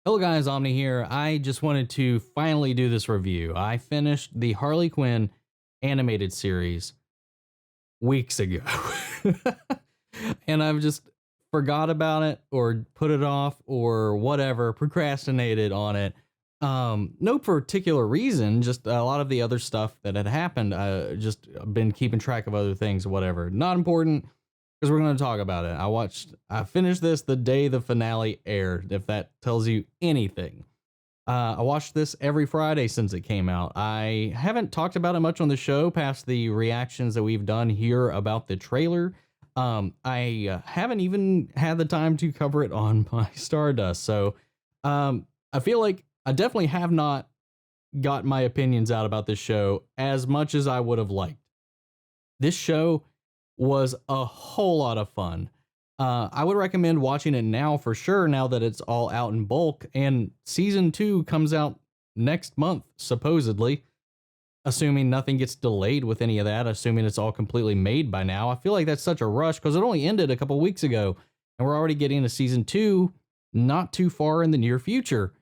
Hello guys, Omni here. I just wanted to finally do this review. I finished the Harley Quinn animated series weeks ago. And I've just forgot about it or put it off or whatever, procrastinated on it. No particular reason, just a lot of the other stuff that had happened. Just been keeping track of other things, whatever. Not important because we're going to talk about it. I finished this the day the finale aired, if that tells you anything. I watched this every Friday since it came out. I haven't talked about it much on the show past the reactions that we've done here about the trailer. I haven't even had the time to cover it on my Stardust. So I feel like I definitely have not got my opinions out about this show as much as I would have liked. This show was a whole lot of fun. I would recommend watching it now for sure, now that it's all out in bulk. And season 2 comes out next month, supposedly, assuming nothing gets delayed with any of that, assuming it's all completely made by now. I feel like that's such a rush because it only ended a couple weeks ago, and we're already getting to season 2 not too far in the near future.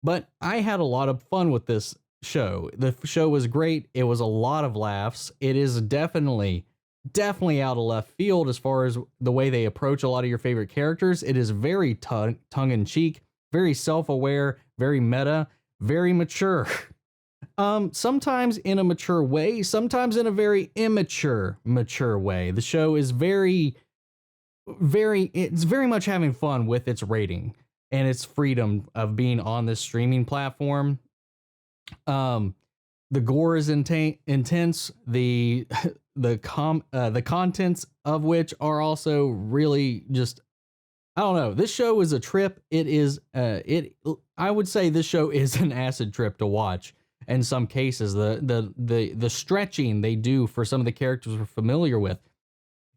But I had a lot of fun with this show. The show was great. It was a lot of laughs. It is definitely out of left field as far as the way they approach a lot of your favorite characters. It is very tongue-in-cheek, very self-aware, very meta, very mature. Sometimes in a mature way, sometimes in a very immature, mature way. The show is it's very much having fun with its rating and its freedom of being on this streaming platform. The gore is intense. The contents of which are also really just, I don't know. This show is a trip. I would say this show is an acid trip to watch in some cases. The stretching they do for some of the characters we're familiar with.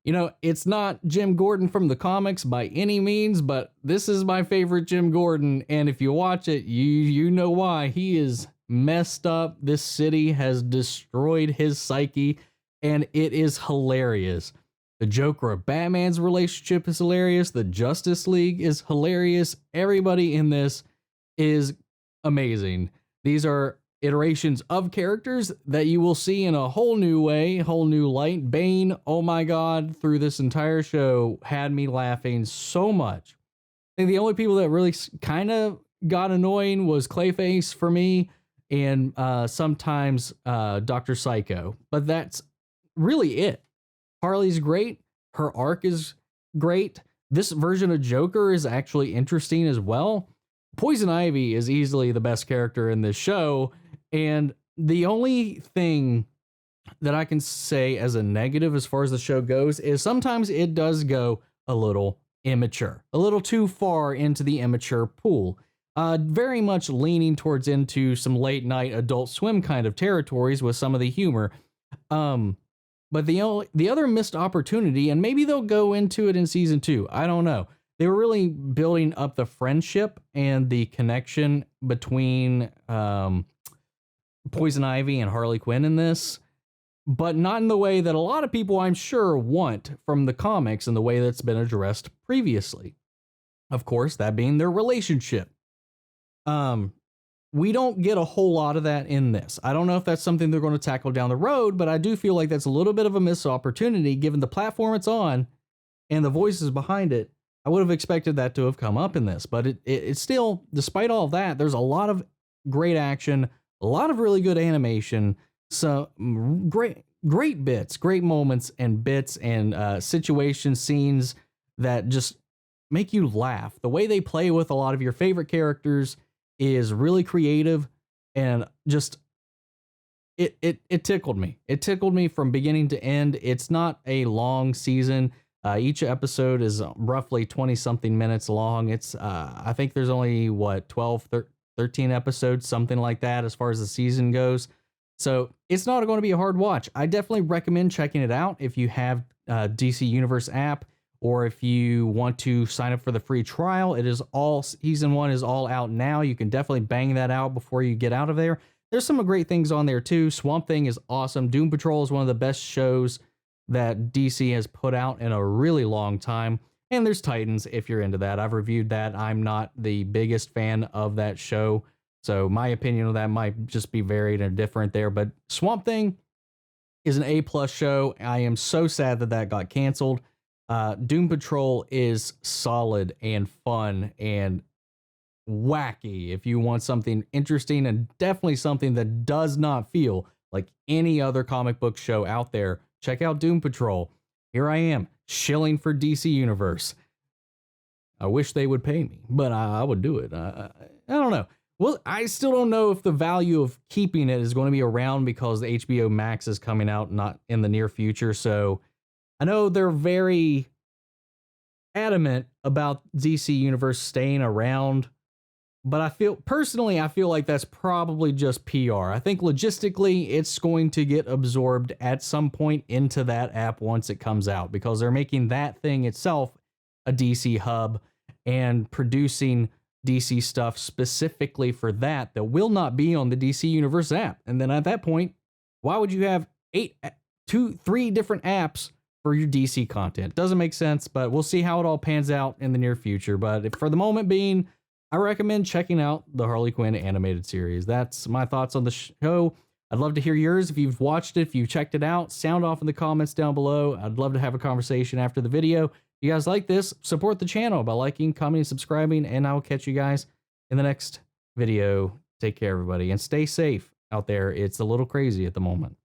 You know, it's not Jim Gordon from the comics by any means, but this is my favorite Jim Gordon, and if you watch it, you know why. He is messed up. This city has destroyed his psyche, and it is hilarious. The Joker of Batman's relationship is hilarious. The Justice League is hilarious. Everybody in this is amazing. These are iterations of characters that you will see in a whole new way, whole new light. Bane, oh my God, through this entire show had me laughing so much. I think the only people that really kind of got annoying was Clayface for me, and sometimes Dr. Psycho, but that's really it. Harley's great. Her arc is great. This version of Joker is actually interesting as well. Poison Ivy is easily the best character in this show, and the only thing that I can say as a negative as far as the show goes is sometimes it does go a little immature, a little too far into the immature pool. Very much leaning towards into some late night Adult Swim kind of territories with some of the humor. But the other missed opportunity, and maybe they'll go into it in season 2, I don't know. They were really building up the friendship and the connection between Poison Ivy and Harley Quinn in this, but not in the way that a lot of people, I'm sure, want from the comics and the way that's been addressed previously. Of course, that being their relationship. We don't get a whole lot of that in this. I don't know if that's something they're going to tackle down the road, but I do feel like that's a little bit of a missed opportunity given the platform it's on and the voices behind it. I would have expected that to have come up in this, but it's still, despite all of that, there's a lot of great action, a lot of really good animation, so great bits, great moments and bits and situation scenes that just make you laugh. The way they play with a lot of your favorite characters is really creative, and just it tickled me. It tickled me from beginning to end. It's not a long season. Each episode is roughly 20 something minutes long. It's I think there's only 12 13 episodes, something like that, as far as the season goes. So it's not going to be a hard watch. I definitely recommend checking it out if you have DC Universe app, or if you want to sign up for the free trial. It is all, season 1 is all out now. You can definitely bang that out before you get out of there. There's some great things on there too. Swamp Thing is awesome. Doom Patrol is one of the best shows that DC has put out in a really long time. And there's Titans if you're into that. I've reviewed that. I'm not the biggest fan of that show, so my opinion of that might just be varied and different there. But Swamp Thing is an A+ show. I am so sad that that got canceled. Doom Patrol is solid and fun and wacky if you want something interesting, and definitely something that does not feel like any other comic book show out there. Check out Doom Patrol. Here I am, shilling for DC Universe. I wish they would pay me, but I would do it. I don't know. Well, I still don't know if the value of keeping it is going to be around because the HBO Max is coming out not in the near future. So I know they're very adamant about DC Universe staying around, but I feel like that's probably just PR. I think logistically it's going to get absorbed at some point into that app once it comes out, because they're making that thing itself a DC hub and producing DC stuff specifically for that will not be on the DC Universe app. And then at that point, why would you have 3 different apps for your DC content? Doesn't make sense, but we'll see how it all pans out in the near future. But for the moment being, I recommend checking out the Harley Quinn animated series. That's my thoughts on the show. I'd love to hear yours. If you've watched it, if you've checked it out, sound off in the comments down below. I'd love to have a conversation after the video. If you guys like this, support the channel by liking, commenting, subscribing, and I will catch you guys in the next video. Take care, everybody, and stay safe out there. It's a little crazy at the moment.